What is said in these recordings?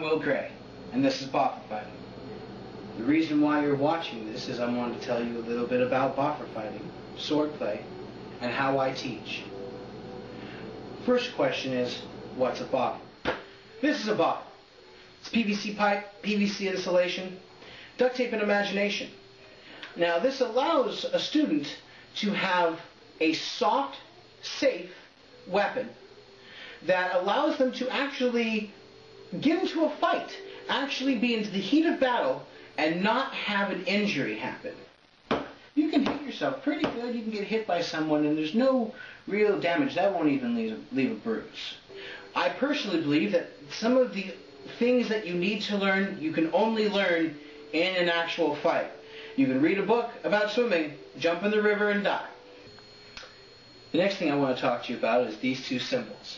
And this is Boffer Fighting. The reason why you're watching this is I wanted to tell you a little bit about Boffer Fighting, swordplay, and how I teach. First question is, what's a boffer? This is a boffer. It's PVC pipe, PVC insulation, duct tape, and imagination. Now this allows a student to have a soft, safe weapon that allows them to actually get into a fight, actually be into the heat of battle, and not have an injury happen. You can hit yourself pretty good, you can get hit by someone, and there's no real damage. That won't even leave a bruise. I personally believe that some of the things that you need to learn, you can only learn in an actual fight. You can read a book about swimming, jump in the river, and die. The next thing I want to talk to you about is these two symbols.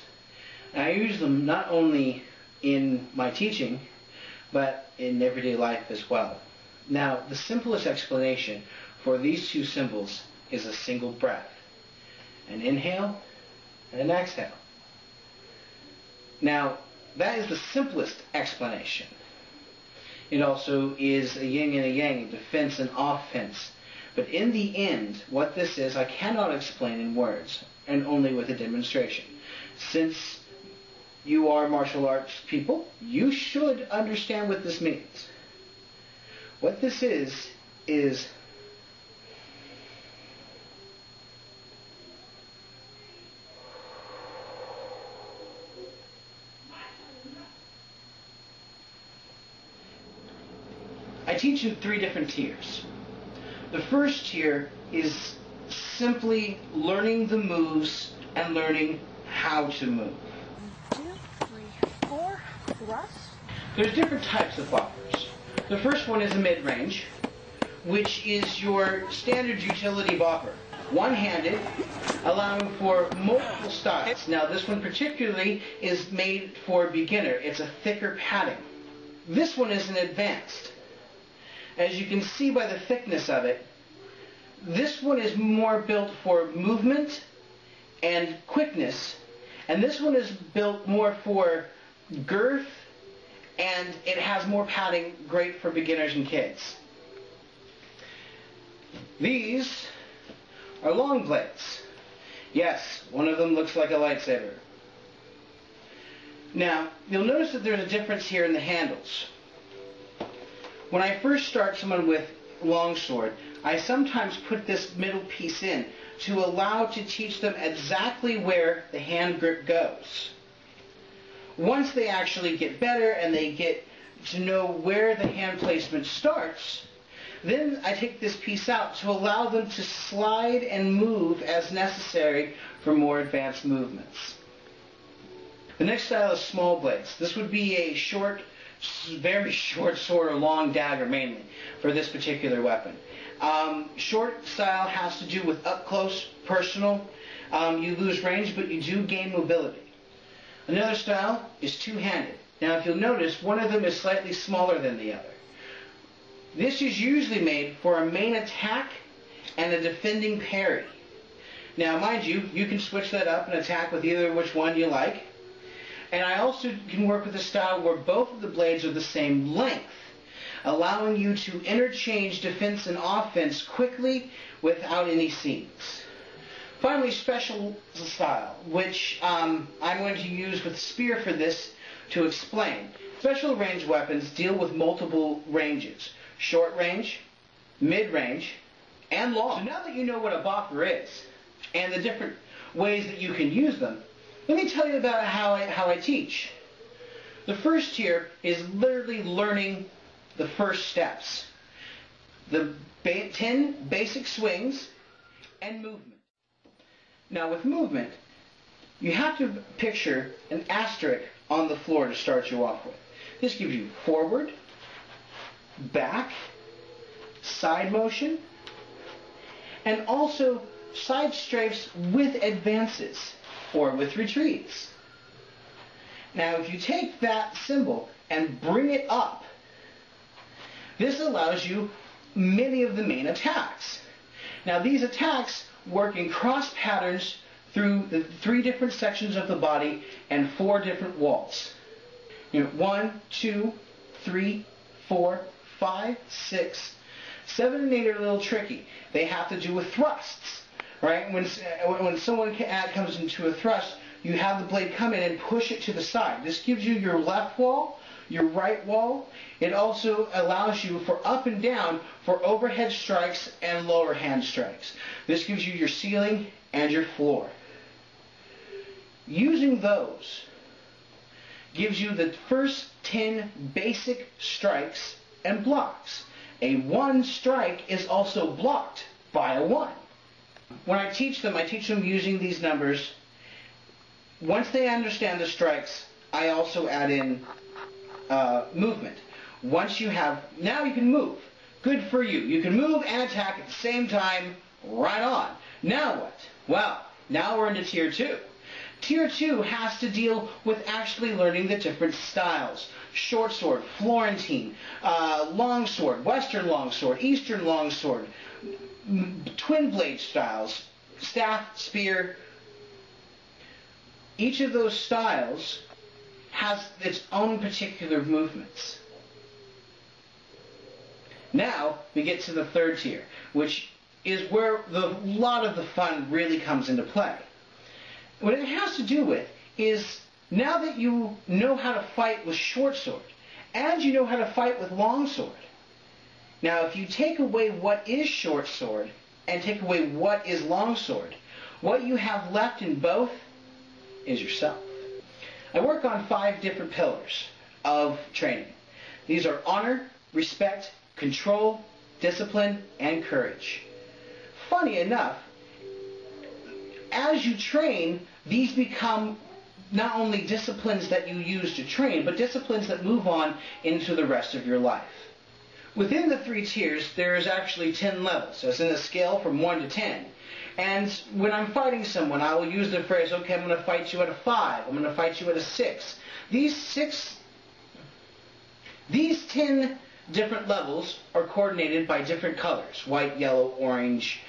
And I use them not only in my teaching, but in everyday life as well. Now, the simplest explanation for these two symbols is a single breath. An inhale and an exhale. Now, that is the simplest explanation. It also is a yin and a yang, defense and offense. But in the end, what this is, I cannot explain in words, and only with a demonstration. Since you are martial arts people, you should understand what this means. What this is I teach in 3 different tiers. The first tier is simply learning the moves and learning how to move. 1, 2, 3, 4, thrust. There's different types of boppers. The first one is a mid-range, which is your standard utility bopper. One-handed, allowing for multiple styles. Now this one particularly is made for a beginner. It's a thicker padding. This one is an advanced. As you can see by the thickness of it, this one is more built for movement and quickness, and this one is built more for girth, and it has more padding, great for beginners and kids. These are long blades. Yes, one of them looks like a lightsaber. Now, you'll notice that there's a difference here in the handles. When I first start someone with longsword, I sometimes put this middle piece in to allow to teach them exactly where the hand grip goes. Once they actually get better and they get to know where the hand placement starts, then I take this piece out to allow them to slide and move as necessary for more advanced movements. The next style is small blades. This would be a short, very short sword or long dagger mainly for this particular weapon. Short style has to do with up close, personal. You lose range, but you do gain mobility. Another style is two-handed. Now if you'll notice, one of them is slightly smaller than the other. This is usually made for a main attack and a defending parry. Now mind you, you can switch that up and attack with either which one you like. And I also can work with a style where both of the blades are the same length, allowing you to interchange defense and offense quickly without any seams. Finally, special style, which I'm going to use with spear for this to explain. Special range weapons deal with multiple ranges: short range, mid-range, and long. So now that you know what a boffer is and the different ways that you can use them, let me tell you about how I teach. The first tier is literally learning the first steps. The 10 basic swings and movement. Now with movement, you have to picture an asterisk on the floor to start you off with. This gives you forward, back, side motion, and also side strafes with advances or with retreats. Now if you take that symbol and bring it up, this allows you many of the main attacks. Now these attacks work in cross patterns through the 3 different sections of the body and 4 different walls. 1, 2, 3, 4, 5, 6, 7, and 8 are a little tricky. They have to do with thrusts, right? When someone comes into a thrust, you have the blade come in and push it to the side. This gives you your left wall, your right wall. It also allows you for up and down for overhead strikes and lower hand strikes. This gives you your ceiling and your floor. Using those gives you the first 10 basic strikes and blocks. A 1 strike is also blocked by a 1. When I teach them using these numbers. Once they understand the strikes, I also add in movement. Once you have, now you can move. Good for you. You can move and attack at the same time. Right on. Now what? Well, now we're into Tier 2. Tier 2 has to deal with actually learning the different styles. Short sword, Florentine, long sword, Western long sword, Eastern long sword, twin blade styles, staff, spear. Each of those styles has its own particular movements. Now we get to the third tier, which is where a lot of the fun really comes into play. What it has to do with is now that you know how to fight with short sword and you know how to fight with long sword. Now if you take away what is short sword and take away what is long sword, what you have left in both is yourself. I work on 5 different pillars of training. These are honor, respect, control, discipline, and courage. Funny enough, as you train, these become not only disciplines that you use to train, but disciplines that move on into the rest of your life. Within the 3 tiers, there is actually 10 levels. So it's in a scale from 1 to 10. And when I'm fighting someone, I will use the phrase, okay, I'm going to fight you at a 5. I'm going to fight you at a 6. These 10 different levels are coordinated by different colors. White, yellow, orange,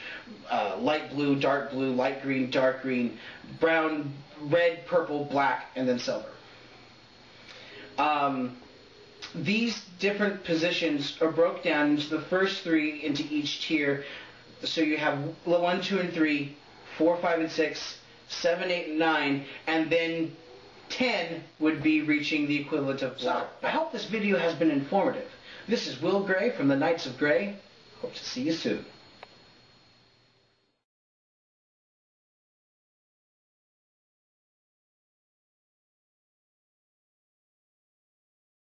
light blue, light green, dark green, brown, red, purple, black, and then silver. These different positions are broken down into the first 3 into each tier. So you have 1, 2, and 3, 4, 5, and 6, 7, 8, and 9, and then 10 would be reaching the equivalent of 4. I hope this video has been informative. This is Will Gray from the Knights of Gray. Hope to see you soon.